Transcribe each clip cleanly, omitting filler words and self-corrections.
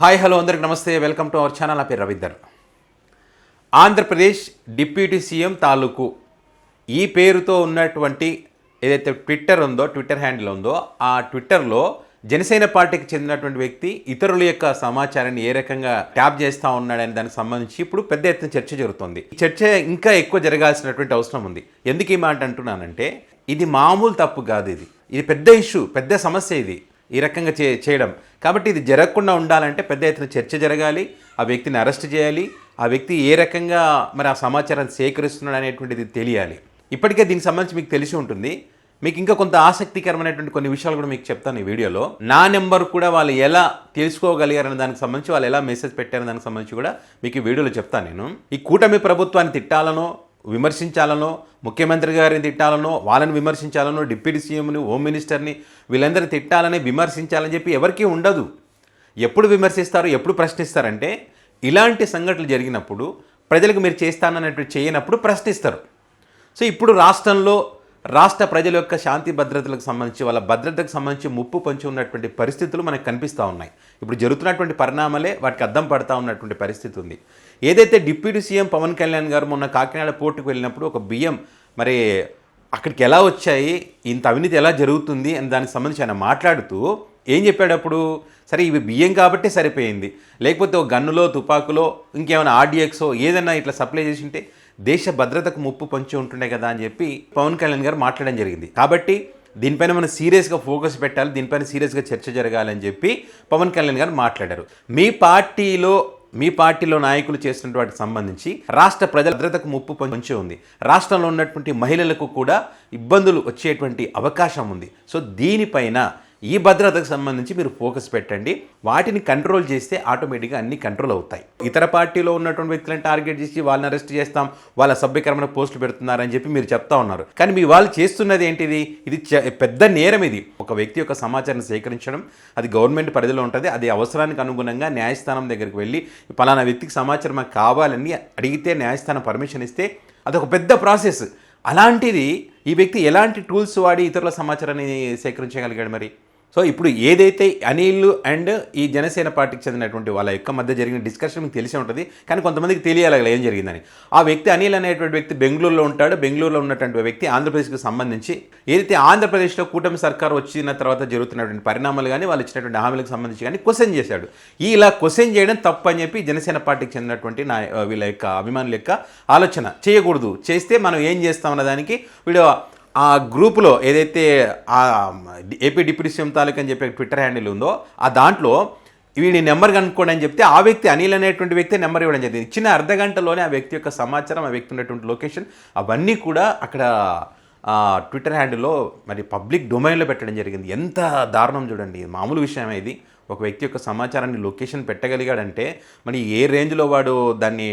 Hi hello అందరికి నమస్తే, welcome to our channel. నా పేరు రవీందర్. ఆంధ్రప్రదేశ్ డిప్యూటీ సీఎం తాలూకు ఈ పేరుతో ఉన్నటువంటి ఏదైతే ట్విట్టర్ ఉందో, ట్విట్టర్ హ్యాండిల్ ఉందో, ఆ ట్విట్టర్లో జనసేన పార్టీకి చెందినటువంటి వ్యక్తి ఇతరుల యొక్క సమాచారాన్ని ఏ రకంగా ట్యాప్ చేస్తూ ఉన్నాడని దానికి సంబంధించి ఇప్పుడు పెద్ద ఎత్తున చర్చ జరుగుతుంది. ఈ చర్చ ఇంకా ఎక్కువ జరగాల్సినటువంటి అవసరం ఉంది. ఎందుకు ఈ మాట అంటున్నానంటే, ఇది మామూలు తప్పు కాదు, ఇది పెద్ద ఇష్యూ, పెద్ద సమస్య. ఇది ఈ రకంగా చేయడం కాబట్టి ఇది జరగకుండా ఉండాలంటే పెద్ద ఎత్తున చర్చ జరగాలి. ఆ వ్యక్తిని అరెస్ట్ చేయాలి. ఆ వ్యక్తి ఏ రకంగా మరి ఆ సమాచారాన్ని సేకరిస్తున్నాడు అనేటువంటిది తెలియాలి. ఇప్పటికే దీనికి సంబంధించి మీకు తెలిసి ఉంటుంది. మీకు ఇంకా కొంత ఆసక్తికరమైనటువంటి కొన్ని విషయాలు కూడా మీకు చెప్తాను ఈ వీడియోలో. నా నెంబర్ కూడా వాళ్ళు ఎలా తెలుసుకోగలిగారనే దానికి సంబంధించి, వాళ్ళు ఎలా మెసేజ్ పెట్టారనే దానికి సంబంధించి కూడా మీకు ఈ వీడియోలో చెప్తాను. నేను ఈ కూటమి ప్రభుత్వాన్ని తిట్టాలనో, విమర్శించాలనో, ముఖ్యమంత్రి గారిని తిట్టాలనో, వాళ్ళని విమర్శించాలనో, డిప్యూటీ సీఎంని, హోమ్ మినిస్టర్ని, వీళ్ళందరినీ తిట్టాలని, విమర్శించాలని చెప్పి ఎవరికీ ఉండదు. ఎప్పుడు విమర్శిస్తారు, ఎప్పుడు ప్రశ్నిస్తారంటే ఇలాంటి సంఘటనలు జరిగినప్పుడు, ప్రజలకు మీరు చేస్తానన్నట్టు చేయనప్పుడు ప్రశ్నిస్తారు. సో ఇప్పుడు రాష్ట్ర ప్రజల యొక్క శాంతి భద్రతలకు సంబంధించి, వాళ్ళ భద్రతకు సంబంధించి ముప్పు పొంచి ఉన్నటువంటి పరిస్థితులు మనకు కనిపిస్తూ ఉన్నాయి. ఇప్పుడు జరుగుతున్నటువంటి పరిణామాలే వాటికి అద్దం పడతా ఉన్నటువంటి పరిస్థితి ఉంది. ఏదైతే డిప్యూటీ సీఎం పవన్ కళ్యాణ్ గారు మొన్న కాకినాడ పోర్టుకు వెళ్ళినప్పుడు ఒక బియ్యం మరి అక్కడికి ఎలా వచ్చాయి, ఇంత అవినీతి ఎలా జరుగుతుంది అని దానికి సంబంధించి ఆయన మాట్లాడుతూ ఏం చెప్పాడప్పుడు, సరే ఇవి బియ్యం కాబట్టి సరిపోయింది, లేకపోతే ఒక గన్నులో, తుపాకులో, ఇంకేమైనా ఆర్డీఎక్సో ఏదైనా ఇట్లా సప్లై చేసి ఉంటే దేశ భద్రతకు ముప్పు పొంచి ఉంటుండే కదా అని చెప్పి పవన్ కళ్యాణ్ గారు మాట్లాడడం జరిగింది. కాబట్టి దీనిపైన మనం సీరియస్గా ఫోకస్ పెట్టాలి, దీనిపైన సీరియస్గా చర్చ జరగాలని చెప్పి పవన్ కళ్యాణ్ గారు మాట్లాడారు. మీ పార్టీలో నాయకులు చేస్తున్న వాటికి సంబంధించి రాష్ట్ర ప్రజల భద్రతకు ముప్పు పొంచి ఉంది. రాష్ట్రంలో ఉన్నటువంటి మహిళలకు కూడా ఇబ్బందులు వచ్చేటువంటి అవకాశం ఉంది. సో దీనిపైన ఈ భద్రతకు సంబంధించి మీరు ఫోకస్ పెట్టండి. వాటిని కంట్రోల్ చేస్తే ఆటోమేటిక్గా అన్ని కంట్రోల్ అవుతాయి. ఇతర పార్టీలో ఉన్నటువంటి వ్యక్తులను టార్గెట్ చేసి వాళ్ళని అరెస్ట్ చేస్తాం, వాళ్ళ సభ్యకరమైన పోస్టులు పెడుతున్నారని చెప్పి మీరు చెప్తా ఉన్నారు. కానీ మీ వాళ్ళు చేస్తున్నది ఏంటిది? ఇది పెద్ద నేరం. ఇది ఒక వ్యక్తి యొక్క సమాచారాన్ని సేకరించడం, అది గవర్నమెంట్ పరిధిలో ఉంటుంది. అది అవసరానికి అనుగుణంగా న్యాయస్థానం దగ్గరికి వెళ్ళి పలానా వ్యక్తికి సమాచారం మాకు కావాలని అడిగితే న్యాయస్థానం పర్మిషన్ ఇస్తే అదొక పెద్ద ప్రాసెస్. అలాంటిది ఈ వ్యక్తి ఎలాంటి టూల్స్ వాడి ఇతరుల సమాచారాన్ని సేకరించగలిగాడు మరి? సో ఇప్పుడు ఏదైతే అనిల్ అండ్ ఈ జనసేన పార్టీకి చెందినటువంటి వాళ్ళ యొక్క మధ్య జరిగిన డిస్కషన్ మీకు తెలిసే ఉంటుంది, కానీ కొంతమందికి తెలియాలి ఏం జరిగిందని. ఆ వ్యక్తి అనిల్ అనేటువంటి వ్యక్తి బెంగళూరులో ఉంటాడు. బెంగళూరులో ఉన్నటువంటి వ్యక్తి ఆంధ్రప్రదేశ్కి సంబంధించి ఏదైతే ఆంధ్రప్రదేశ్లో కూటమి సర్కారు వచ్చిన తర్వాత జరుగుతున్నటువంటి పరిణామాలు కానీ, వాళ్ళు ఇచ్చినటువంటి హామీలకు సంబంధించి కానీ క్వశ్చన్ చేశాడు. ఇలా క్వశ్చన్ చేయడం తప్పు అని చెప్పి జనసేన పార్టీకి చెందినటువంటి వీళ్ళ యొక్క అభిమానుల యొక్క ఆలోచన. చేయకూడదు, చేస్తే మనం ఏం చేస్తామన్న దానికి వీడు ఆ గ్రూపులో ఏదైతే ఆ ఏపీ డిప్యూటీ సీఎం తాలూకు అని చెప్పి ట్విట్టర్ హ్యాండిల్ ఉందో, ఆ దాంట్లో వీడి నెంబర్ కనుక్కోండి అని చెప్తే ఆ వ్యక్తి అనిల్ అనేటువంటి వ్యక్తి నెంబర్ ఇవ్వడం జరిగింది. ఇచ్చిన అర్ధగంటలోనే ఆ వ్యక్తి యొక్క సమాచారం, ఆ వ్యక్తి ఉన్నటువంటి లొకేషన్ అవన్నీ కూడా అక్కడ ట్విట్టర్ హ్యాండిల్లో మరి పబ్లిక్ డొమైన్లో పెట్టడం జరిగింది. ఎంత దారుణం చూడండి, మామూలు విషయం ఇది. ఒక వ్యక్తి యొక్క సమాచారాన్ని లొకేషన్ పెట్టగలిగాడంటే మరి ఏ రేంజ్లో వాడు దాన్ని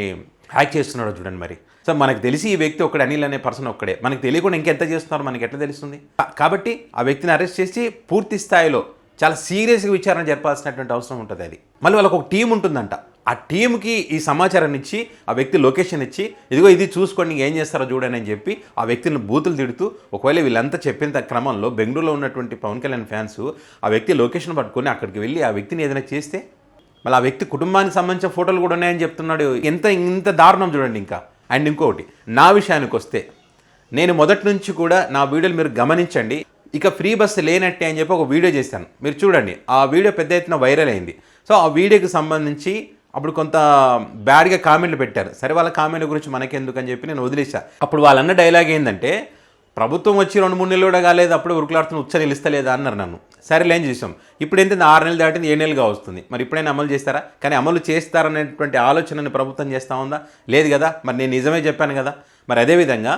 హ్యాక్ చేస్తున్నాడో చూడండి మరి. సో మనకు తెలిసి ఈ వ్యక్తి ఒక్కడే, అనిల్ అనే పర్సన్ ఒక్కడే. మనకు తెలియకుండా ఇంకెంత చేస్తున్నారో మనకి ఎట్లా తెలుస్తుంది? కాబట్టి ఆ వ్యక్తిని అరెస్ట్ చేసి పూర్తి స్థాయిలో చాలా సీరియస్గా విచారణ జరపాల్సినటువంటి అవసరం ఉంటుంది. అది మళ్ళీ వాళ్ళకు ఒక టీం ఉంటుందంట. ఆ టీంకి ఈ సమాచారాన్ని ఇచ్చి, ఆ వ్యక్తి లొకేషన్ ఇచ్చి, ఇదిగో ఇది చూసుకోండి ఏం చేస్తారో చూడండి అని చెప్పి ఆ వ్యక్తిని బూతులు తిడుతూ, ఒకవేళ వీళ్ళంతా చెప్పిన క్రమంలో బెంగళూరులో ఉన్నటువంటి పవన్ కళ్యాణ్ ఫ్యాన్స్ ఆ వ్యక్తి లొకేషన్ పట్టుకొని అక్కడికి వెళ్ళి ఆ వ్యక్తిని ఏదైనా చేస్తే, మళ్ళీ ఆ వ్యక్తి కుటుంబానికి సంబంధించిన ఫోటోలు కూడా ఉన్నాయని చెప్తున్నాడు. ఇంత దారుణం చూడండి. ఇంకా అండ్ ఇంకొకటి, నా విషయానికి వస్తే, నేను మొదటి నుంచి కూడా నా వీడియోలు మీరు గమనించండి. ఇక ఫ్రీ బస్సు లేనట్టే అని చెప్పి ఒక వీడియో చేశాను, మీరు చూడండి. ఆ వీడియో పెద్ద ఎత్తున వైరల్ అయింది. సో ఆ వీడియోకి సంబంధించి అప్పుడు కొంత బ్యాడ్గా కామెంట్లు పెట్టారు. సరే, వాళ్ళ కామెంట్ల గురించి మనకెందుకు అని చెప్పి నేను వదిలేశాను. అప్పుడు వాళ్ళన్న డైలాగ్ ఏంటంటే, ప్రభుత్వం వచ్చి 2-3 నెలలు కూడా కాలేదు, అప్పుడు ఉరుకులాడుతున్న ఉచ్చ నిలుస్తలేదా అన్నారు నన్ను. సరేలే ఏం చేసాం. ఇప్పుడు ఏంటంటే 6 నెలలు దాటింది, 7 నెలలుగా వస్తుంది. మరి ఇప్పుడైనా అమలు చేస్తారా? కానీ అమలు చేస్తారనేటువంటి ఆలోచనని ప్రభుత్వం చేస్తూ ఉందా? లేదు కదా. మరి నేను నిజమే చెప్పాను కదా. మరి అదేవిధంగా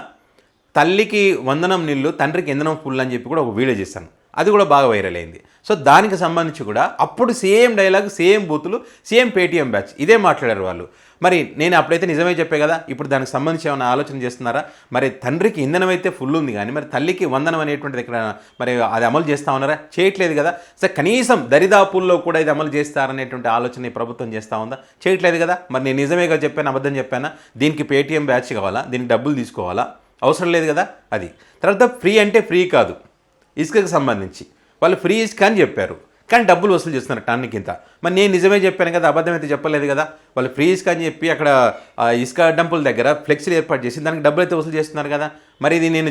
తల్లికి వందనం నీళ్ళు, తండ్రికి ఇంధనం ఫుల్ అని చెప్పి కూడా ఒక వీడియో చేశాను. అది కూడా బాగా వైరల్ అయింది. సో దానికి సంబంధించి కూడా అప్పుడు సేమ్ డైలాగ్, సేమ్ బూతులు, సేమ్ పేటీఎం బ్యాచ్ ఇదే మాట్లాడారు వాళ్ళు. మరి నేను అప్పుడైతే నిజమే చెప్పే కదా. ఇప్పుడు దానికి సంబంధించి ఏమైనా ఆలోచన చేస్తున్నారా? మరి తండ్రికి ఇంధనం అయితే ఫుల్ ఉంది, కానీ మరి తల్లికి వందనం అనేటువంటిది ఇక్కడ మరి అది అమలు చేస్తూ ఉన్నారా? చేయట్లేదు కదా. సో కనీసం దరిదాపుల్లో కూడా ఇది అమలు చేస్తారనేటువంటి ఆలోచన ప్రభుత్వం చేస్తూ ఉందా? చేయట్లేదు కదా. మరి నేను నిజమేగా చెప్పాను, అబద్ధం చెప్పానా? దీనికి పేటీఎం బ్యాచ్ కావాలా? దీనికి డబ్బులు తీసుకోవాలా? అవసరం లేదు కదా. అది తర్వాత ఫ్రీ అంటే ఫ్రీ కాదు, ఇసుకకు సంబంధించి వాళ్ళు ఫ్రీ ఇసుక అని చెప్పారు. కానీ డబ్బులు వసూలు చేస్తున్నారు టన్నుకి ఇంత. మరి నేను నిజమే చెప్పాను కదా, అబద్ధం అయితే చెప్పలేదు కదా. వాళ్ళు ఫ్రీ ఇసుక అని చెప్పి అక్కడ ఇసుక డంపుల దగ్గర ఫ్లెక్సీలు ఏర్పాటు చేసి దానికి డబ్బులు అయితే వసూలు చేస్తున్నారు కదా. మరి ఇది నేను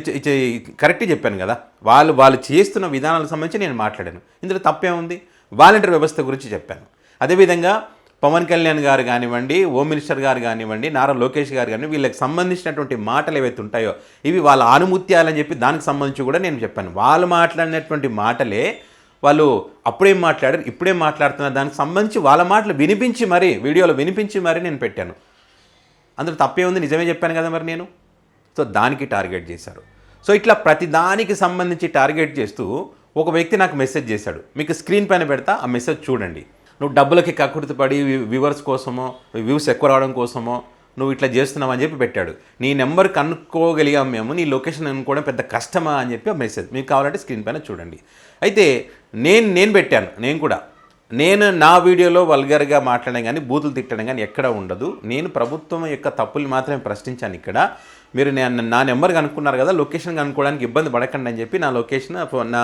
కరెక్ట్గా చెప్పాను కదా. వాళ్ళు చేస్తున్న విధానాలకు సంబంధించి నేను మాట్లాడాను. ఇందులో తప్పేముంది? వాలంటీర్ వ్యవస్థ గురించి చెప్పాను. అదేవిధంగా పవన్ కళ్యాణ్ గారు కానివ్వండి, హోమ్ మినిస్టర్ గారు కానివ్వండి, నారా లోకేష్ గారు కానివ్వండి, వీళ్ళకి సంబంధించినటువంటి మాటలు ఏవైతే ఉంటాయో ఇవి వాళ్ళ ఆనుముత్యాలని చెప్పి దానికి సంబంధించి కూడా నేను చెప్పాను. వాళ్ళు మాట్లాడినటువంటి మాటలే వాళ్ళు అప్పుడేం మాట్లాడారు, ఇప్పుడేం మాట్లాడుతున్నారు, దానికి సంబంధించి వాళ్ళ మాటలు వినిపించి మరీ వీడియోలో వినిపించి మరీ నేను పెట్టాను. అందులో తప్పే ఉంది, నిజమే చెప్పాను కదా మరి నేను. సో దానికి టార్గెట్ చేశారు. సో ఇట్లా ప్రతి దానికి సంబంధించి టార్గెట్ చేస్తూ ఒక వ్యక్తి నాకు మెసేజ్ చేశాడు. మీకు స్క్రీన్ పైన పెడతా, ఆ మెసేజ్ చూడండి. నువ్వు డబ్బులకి కక్కుర్తిపడి వ్యూవర్స్ కోసమో వ్యూస్ ఎక్కువ రావడం కోసమో నువ్వు ఇట్లా చేస్తున్నావు అని చెప్పి పెట్టాడు. నీ నెంబర్ కనుక్కోగలిగాం మేము, నీ లొకేషన్ అనుకోవడం పెద్ద కష్టమా అని చెప్పి ఆ మెసేజ్ మీకు కావాలంటే స్క్రీన్ పైన చూడండి. అయితే నేను పెట్టాను. నేను నా వీడియోలో వల్గర్గా మాట్లాడడం కానీ బూతులు తిట్టడం కానీ ఎక్కడ ఉండదు. నేను ప్రభుత్వం యొక్క తప్పులు మాత్రమే ప్రశ్నించాను. ఇక్కడ మీరు నా నెంబర్ కనుక్కున్నారు కదా, లొకేషన్ కనుక్కోవడానికి ఇబ్బంది పడకండి అని చెప్పి నా లొకేషన్, నా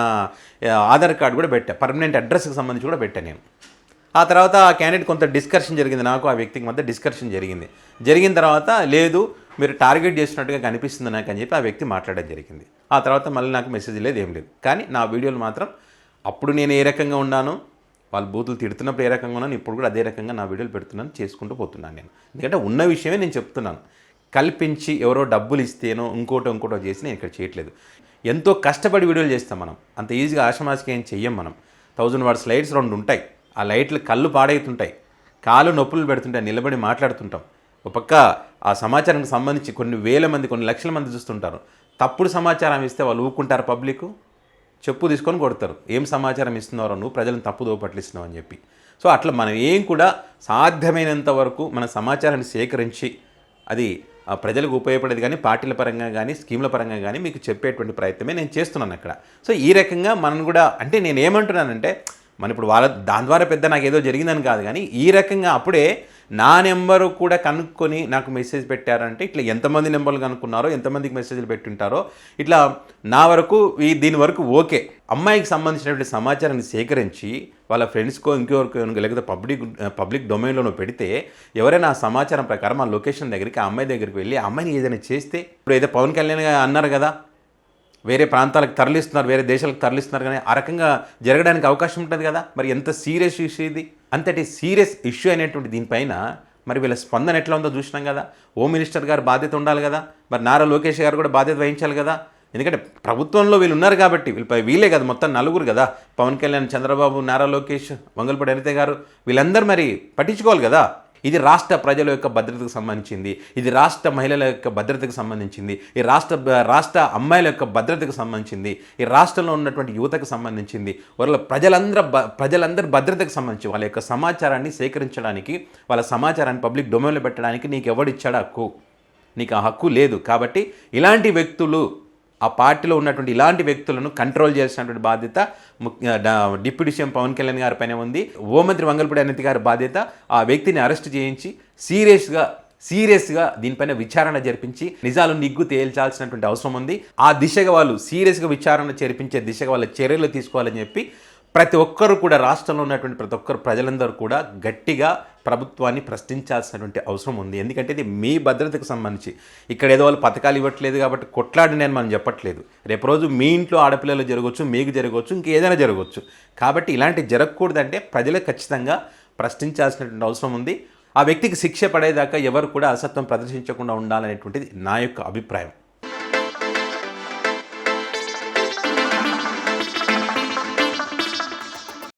ఆధార్ కార్డు కూడా పెట్టా, పర్మనెంట్ అడ్రస్కి సంబంధించి కూడా పెట్టాను నేను. ఆ తర్వాత ఆ క్యాండిడేట్ కొంత డిస్కషన్ జరిగింది, నాకు ఆ వ్యక్తికి మధ్య డిస్కషన్ జరిగిన తర్వాత లేదు మీరు టార్గెట్ చేసినట్టుగా కనిపిస్తుంది నాకు అని చెప్పి ఆ వ్యక్తి మాట్లాడడం జరిగింది. ఆ తర్వాత మళ్ళీ నాకు మెసేజ్ లేదు, ఏం లేదు. కానీ నా వీడియోలు మాత్రం అప్పుడు నేను ఏ రకంగా ఉన్నాను, వాళ్ళు బూతులు తిడుతున్నప్పుడు ఏ రకంగా ఉన్నాను, ఇప్పుడు కూడా అదే రకంగా నా వీడియోలు పెడుతున్నాను, చేసుకుంటూ పోతున్నాను నేను. ఎందుకంటే ఉన్న విషయమే నేను చెప్తున్నాను. కల్పించి ఎవరో డబ్బులు ఇస్తేనో ఇంకోటో చేసి నేను ఇక్కడ చేయట్లేదు. ఎంతో కష్టపడి వీడియోలు చేస్తాం మనం, అంత ఈజీగా ఆషమాషిగా ఏం చెయ్యం మనం. 1000 వాట్స్ లైట్స్ 2 ఉంటాయి, ఆ లైట్లు కళ్ళు పాడవుతుంటాయి, కాళ్ళు నొప్పులు పెడుతుంటాయి, నిలబడి మాట్లాడుతుంటాం. ఒక పక్క ఆ సమాచారానికి సంబంధించి కొన్ని వేల మంది, కొన్ని లక్షల మంది చూస్తుంటారు. తప్పుడు సమాచారం ఇస్తే వాళ్ళు ఊరుకుంటారు, పబ్లిక్ చెప్పు తీసుకొని కొడతారు. ఏం సమాచారం ఇస్తున్నారో నువ్వు, ప్రజలను తప్పుదో పట్టిస్తున్నావు అని చెప్పి. సో అట్లా మనం ఏం కూడా సాధ్యమైనంత వరకు మన సమాచారాన్ని సేకరించి అది ప్రజలకు ఉపయోగపడేది కానీ పార్టీల పరంగా కానీ స్కీముల పరంగా కానీ మీకు చెప్పేటువంటి ప్రయత్నమే నేను చేస్తున్నాను అక్కడ. సో ఈ రకంగా మనం కూడా, అంటే నేను ఏమంటున్నానంటే మన ఇప్పుడు దాని ద్వారా పెద్ద నాకు ఏదో జరిగిందని కాదు, కానీ ఈ రకంగా అప్పుడే నా నెంబరు కూడా కనుక్కొని నాకు మెసేజ్ పెట్టారంటే ఇట్లా ఎంతమంది నెంబర్లు కనుక్కున్నారో, ఎంతమందికి మెసేజ్లు పెట్టుంటారో, ఇట్లా నా వరకు దీని వరకు ఓకే. అమ్మాయికి సంబంధించినటువంటి సమాచారాన్ని సేకరించి వాళ్ళ ఫ్రెండ్స్కో ఇంకెవరికో లేకపోతే పబ్లిక్ డొమైన్లోనో పెడితే ఎవరైనా ఆ సమాచారం ప్రకారం ఆ లొకేషన్ దగ్గరికి, ఆ అమ్మాయి దగ్గరికి వెళ్ళి ఆ అమ్మాయిని ఏదైనా చేస్తే, ఇప్పుడు ఏదో పవన్ కళ్యాణ్ అన్నారు కదా వేరే ప్రాంతాలకు తరలిస్తున్నారు, వేరే దేశాలకు తరలిస్తున్నారు, కానీ ఆ రకంగా జరగడానికి అవకాశం ఉంటుంది కదా. మరి ఎంత సీరియస్ ఇష్యూ ఇది, అంతటి సీరియస్ ఇష్యూ అనేటువంటి దీనిపైన మరి వీళ్ళ స్పందన ఎట్లా ఉందో చూసినాం కదా. హోమ్ మినిస్టర్ గారు బాధ్యత ఉండాలి కదా, మరి నారా లోకేష్ గారు కూడా బాధ్యత వహించాలి కదా. ఎందుకంటే ప్రభుత్వంలో వీళ్ళు ఉన్నారు కాబట్టి, వీళ్ళే కదా మొత్తం నలుగురు కదా, పవన్ కళ్యాణ్, చంద్రబాబు, నారా లోకేష్, వంగల్పూడి అనిత గారు, వీళ్ళందరూ మరి పట్టించుకోవాలి కదా. ఇది రాష్ట్ర ప్రజల యొక్క భద్రతకు సంబంధించింది, ఇది రాష్ట్ర మహిళల యొక్క భద్రతకు సంబంధించింది, ఈ రాష్ట్ర అమ్మాయిల యొక్క భద్రతకు సంబంధించింది, ఈ రాష్ట్రంలో ఉన్నటువంటి యువతకు సంబంధించింది, వాళ్ళ ప్రజలందరి భద్రతకు సంబంధించి వాళ్ళ యొక్క సమాచారాన్ని సేకరించడానికి, వాళ్ళ సమాచారాన్ని పబ్లిక్ డొమైన్లో పెట్టడానికి నీకు ఎవడిచ్చాడు హక్కు? నీకు ఆ హక్కు లేదు. కాబట్టి ఇలాంటి వ్యక్తులు, ఆ పార్టీలో ఉన్నటువంటి ఇలాంటి వ్యక్తులను కంట్రోల్ చేసినటువంటి బాధ్యత డిప్యూటీ సీఎం పవన్ కళ్యాణ్ గారి పైన ఉంది. హోంమంత్రి వంగల్పూడి అనిత గారి బాధ్యత ఆ వ్యక్తిని అరెస్ట్ చేయించి సీరియస్గా దీనిపైన విచారణ జరిపించి నిజాలు నిగ్గు తేల్చాల్సినటువంటి అవసరం ఉంది. ఆ దిశగా వాళ్ళు సీరియస్గా విచారణ జరిపించే దిశగా వాళ్ళ చర్యలు తీసుకోవాలని చెప్పి ప్రతి ఒక్కరు కూడా, రాష్ట్రంలో ఉన్నటువంటి ప్రతి ఒక్కరు ప్రజలందరూ కూడా గట్టిగా ప్రభుత్వాన్ని ప్రశ్నించాల్సినటువంటి అవసరం ఉంది. ఎందుకంటే ఇది మీ భద్రతకు సంబంధించి, ఇక్కడ ఏదో వాళ్ళు పథకాలు ఇవ్వట్లేదు కాబట్టి కొట్లాడిని అని మనం చెప్పట్లేదు. రేపు రోజు మీ ఇంట్లో ఆడపిల్లలు జరగవచ్చు, మీకు జరగవచ్చు, ఇంకేదైనా జరగవచ్చు. కాబట్టి ఇలాంటి జరగకూడదంటే ప్రజలు ఖచ్చితంగా ప్రశ్నించాల్సినటువంటి అవసరం ఉంది. ఆ వ్యక్తికి శిక్ష పడేదాకా ఎవరు కూడా అసత్వం ప్రదర్శించకుండా ఉండాలనేటువంటిది నా యొక్క అభిప్రాయం.